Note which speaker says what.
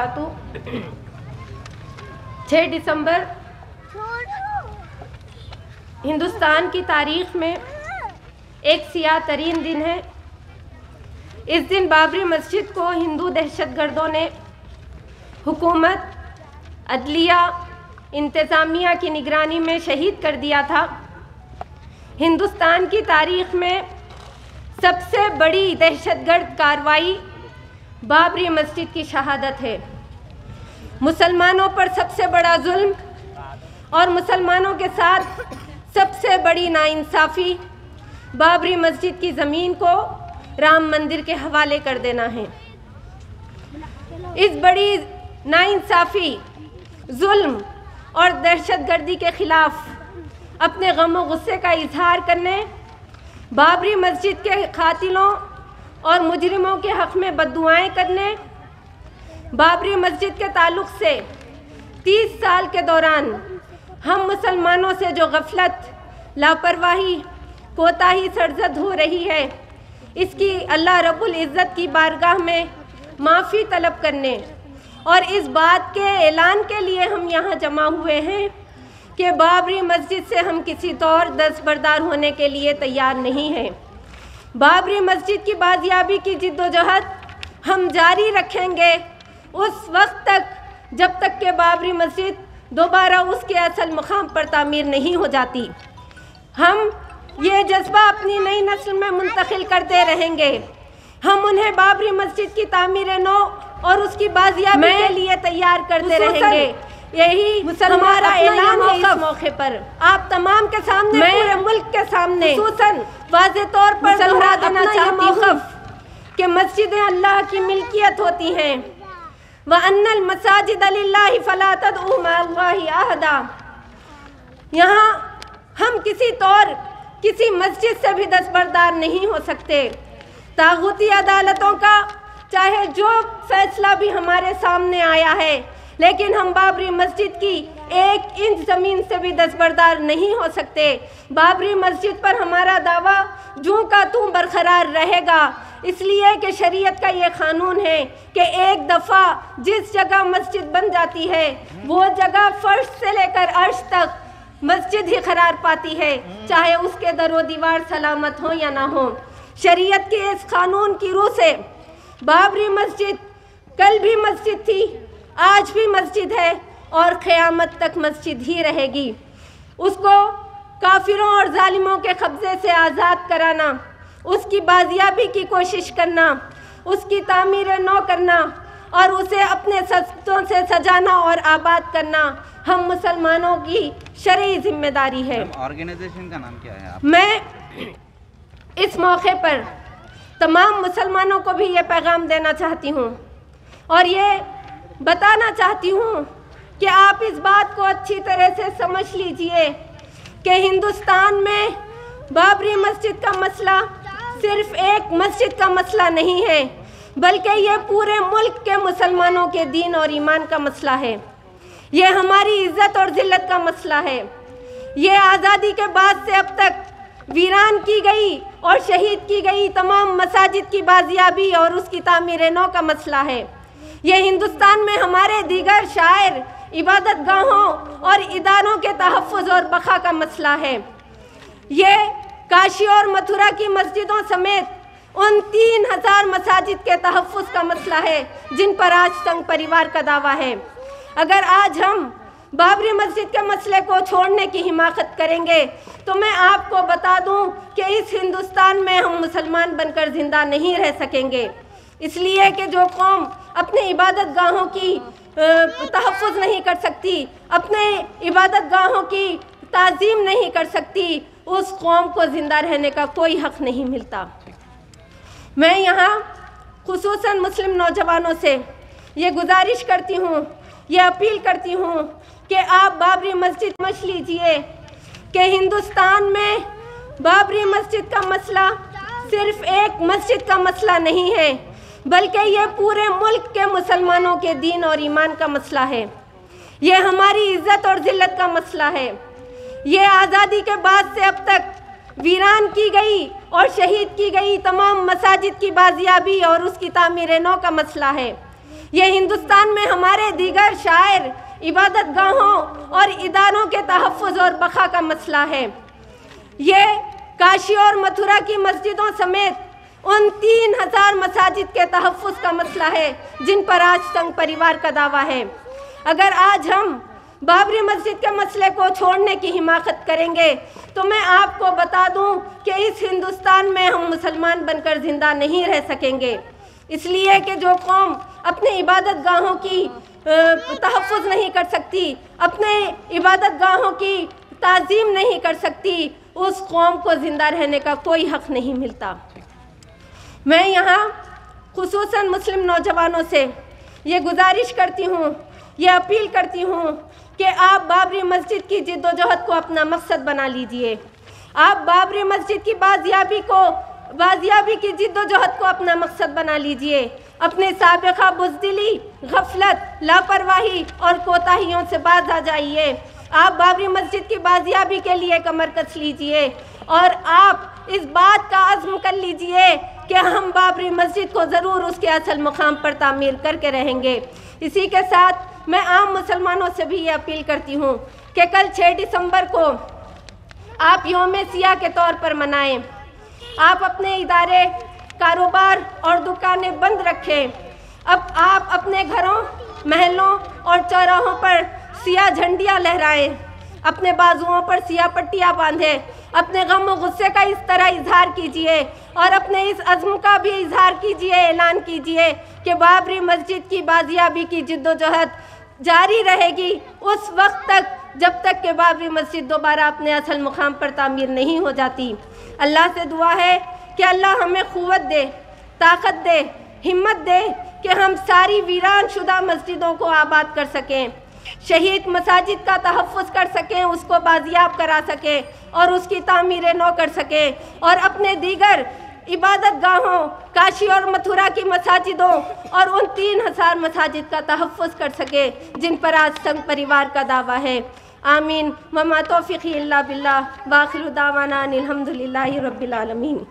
Speaker 1: وبرکاتہ۔ 6 دسمبر ہندوستان کی تاریخ میں ایک سیاہ ترین دن ہے۔ اس دن بابری مسجد کو ہندو دہشت گردوں نے حکومت، عدلیہ، انتظامیہ کی نگرانی میں شہید کر دیا تھا۔ ہندوستان کی تاریخ میں سب سے بڑی دہشت گرد کارروائی بابری مسجد کی شہادت ہے۔ مسلمانوں پر سب سے بڑا ظلم اور مسلمانوں کے ساتھ سب سے بڑی ناانصافی بابری مسجد کی زمین کو رام مندر کے حوالے کر دینا ہے۔ اس بڑی ناانصافی، ظلم اور دہشت گردی کے خلاف اپنے غم و غصے کا اظہار کرنے، بابری مسجد کے قاتلوں اور مجرموں کے حق میں بددعائیں کرنے، بابری مسجد کے تعلق سے 30 سال کے دوران ہم مسلمانوں سے جو غفلت، لاپرواہی، کوتاہی سرزد ہو رہی ہے، اس کی اللہ رب العزت کی بارگاہ میں معافی طلب کرنے اور اس بات کے اعلان کے لیے ہم یہاں جمع ہوئے ہیں کہ بابری مسجد سے ہم کسی طور دستبردار ہونے کے لیے تیار نہیں ہیں۔ بابری مسجد کی بازیابی کی جدوجہد ہم جاری رکھیں گے اس وقت تک جب تک کہ بابری مسجد دوبارہ اس کے اصل مقام پر تعمیر نہیں ہو جاتی۔ ہم یہ جذبہ اپنی نئی نسل میں منتقل کرتے رہیں گے۔ ہم انہیں بابری مسجد کی تعمیر نو اور اس کی بازیابی کے لیے تیار کرتے رہیں گے۔ یہی ہمارا اعلان ہے اس موقع پر آپ تمام کے سامنے، پورے ملک کے سامنے خصوصاً واضح طور پر دہرا دینا چاہتی ہوں کہ مسجدیں اللہ کی ملکیت ہوتی ہیں۔ وَأَنَّ الْمَسَاجِدَ لِلَّهِ فَلَا تَدْعُوا مَعَ اللَّهِ أَحَدًا۔ یہاں ہم کسی طور کسی مسجد سے بھی دستبردار نہیں ہو سکتے۔ طاغوتی عدالتوں کا چاہے جو فیصلہ بھی ہمارے سامنے آیا ہے، لیکن ہم بابری مسجد کی 1 انچ زمین سے بھی دستبردار نہیں ہو سکتے۔ بابری مسجد پر ہمارا دعویٰ جوں کا توں برقرار رہے گا، اس لیے کہ شریعت کا یہ قانون ہے کہ ایک دفعہ جس جگہ مسجد بن جاتی ہے، وہ جگہ فرش سے لے کر عرش تک مسجد ہی قرار پاتی ہے، چاہے اس کے در و دیوار سلامت ہوں یا نہ ہوں۔ شریعت کے اس قانون کی روح سے بابری مسجد کل بھی مسجد تھی، آج بھی مسجد ہے اور قیامت تک مسجد ہی رہے گی۔ اس کو کافروں اور ظالموں کے قبضے سے آزاد کرانا، اس کی بازیابی کی کوشش کرنا، اس کی تعمیر نو کرنا اور اسے اپنے سجدوں سے سجانا اور آباد کرنا ہم مسلمانوں کی شرعی ذمہ داری ہے۔
Speaker 2: آرگنائزیشن کا نام کیا ہے آپ؟
Speaker 1: میں اس موقع پر تمام مسلمانوں کو بھی یہ پیغام دینا چاہتی ہوں اور یہ بتانا چاہتی ہوں کہ آپ اس بات کو اچھی طرح سے سمجھ لیجئے کہ ہندوستان میں بابری مسجد کا مسئلہ صرف ایک مسجد کا مسئلہ نہیں ہے، بلکہ یہ پورے ملک کے مسلمانوں کے دین اور ایمان کا مسئلہ ہے۔ یہ ہماری عزت اور ذلت کا مسئلہ ہے۔ یہ آزادی کے بعد سے اب تک ویران کی گئی اور شہید کی گئی تمام مساجد کی بازیابی اور اس کی تعمیر نو کا مسئلہ ہے۔ یہ ہندوستان میں ہمارے دیگر شاعر، عبادت گاہوں اور اداروں کے تحفظ اور بقا کا مسئلہ ہے۔ یہ کاشی اور متھرا کی مسجدوں سمیت ان 3000 مساجد کے تحفظ کا مسئلہ ہے جن پر آج سنگ پریوار کا دعویٰ ہے۔ اگر آج ہم بابری مسجد کے مسئلے کو چھوڑنے کی حماقت کریں گے تو میں آپ کو بتا دوں کہ اس ہندوستان میں ہم مسلمان بن کر زندہ نہیں رہ سکیں گے، اس لیے کہ جو قوم اپنے عبادت گاہوں کی تحفظ نہیں کر سکتی، اپنے عبادت گاہوں کی تعظیم نہیں کر سکتی، اس قوم کو زندہ رہنے کا کوئی حق نہیں ملتا۔ میں یہاں خصوصاً مسلم نوجوانوں سے یہ گزارش کرتی ہوں، یہ اپیل کرتی ہوں کہ آپ بابری مسجد سمجھ لیجئے کہ ہندوستان میں بابری مسجد کا مسئلہ صرف ایک مسجد کا مسئلہ نہیں ہے، بلکہ یہ پورے ملک کے مسلمانوں کے دین اور ایمان کا مسئلہ ہے۔ یہ ہماری عزت اور ذلت کا مسئلہ ہے۔ یہ آزادی کے بعد سے اب تک ویران کی گئی اور شہید کی گئی تمام مساجد کی بازیابی اور اس کی تعمیر نو کا مسئلہ ہے۔ یہ ہندوستان میں ہمارے دیگر شاعر عبادت گاہوں اور اداروں کے تحفظ اور بقا کا مسئلہ ہے۔ یہ کاشی اور متھرا کی مسجدوں سمیت ان 3000 مساجد کے تحفظ کا مسئلہ ہے جن پر آج سنگھ پریوار کا دعویٰ ہے۔ اگر آج ہم بابری مسجد کے مسئلے کو چھوڑنے کی حماقت کریں گے تو میں آپ کو بتا دوں کہ اس ہندوستان میں ہم مسلمان بن کر زندہ نہیں رہ سکیں گے، اس لیے کہ جو قوم اپنے عبادت گاہوں کی تحفظ نہیں کر سکتی، اپنے عبادت گاہوں کی تعظیم نہیں کر سکتی، اس قوم کو زندہ رہنے کا کوئی حق نہیں ملتا۔ میں یہاں خصوصاً مسلم نوجوانوں سے یہ گزارش کرتی ہوں، یہ اپیل کرتی ہوں کہ آپ بابری مسجد کی جد و جہد کو اپنا مقصد بنا لیجئے۔ آپ بابری مسجد کی بازیابی کی جد و جہد کو اپنا مقصد بنا لیجئے۔ اپنے سابقہ بزدلی، غفلت، لاپرواہی اور کوتاہیوں سے باز آ جائیے۔ آپ بابری مسجد کی بازیابی کے لیے کمر کس لیجئے اور آپ اس بات کا عزم کر لیجئے کہ ہم بابری مسجد کو ضرور اس کے اصل مقام پر تعمیر کر کے رہیں گے۔ اسی کے ساتھ میں عام مسلمانوں سے بھی یہ اپیل کرتی ہوں کہ کل 6 دسمبر کو آپ یوم سیاہ کے طور پر منائیں۔ آپ اپنے ادارے، کاروبار اور دکانیں بند رکھیں۔ اب آپ اپنے گھروں، محلوں اور چوراہوں پر سیاہ جھنڈیاں لہرائیں، اپنے بازوؤں پر سیاہ پٹیاں باندھیں، اپنے غم و غصے کا اس طرح اظہار کیجئے اور اپنے اس عزم کا بھی اظہار کیجئے، اعلان کیجئے کہ بابری مسجد کی بازیابی کی جد و جہد جاری رہے گی اس وقت تک جب تک کہ بابری مسجد دوبارہ اپنے اصل مقام پر تعمیر نہیں ہو جاتی۔ اللہ سے دعا ہے کہ اللہ ہمیں قوت دے، طاقت دے، ہمت دے کہ ہم ساری ویران شدہ مسجدوں کو آباد کر سکیں، شہید مساجد کا تحفظ کر سکیں، اس کو بازیاب کرا سکیں اور اس کی تعمیر نو کر سکیں، اور اپنے دیگر عبادت گاہوں، کاشی اور متھرا کی مساجدوں اور ان 3000 مساجد کا تحفظ کر سکے جن پر آج سنگھ پریوار کا دعویٰ ہے۔ آمین وما توفیقی الا باللہ، وآخر دعوانا ان الحمدللہ رب العالمین۔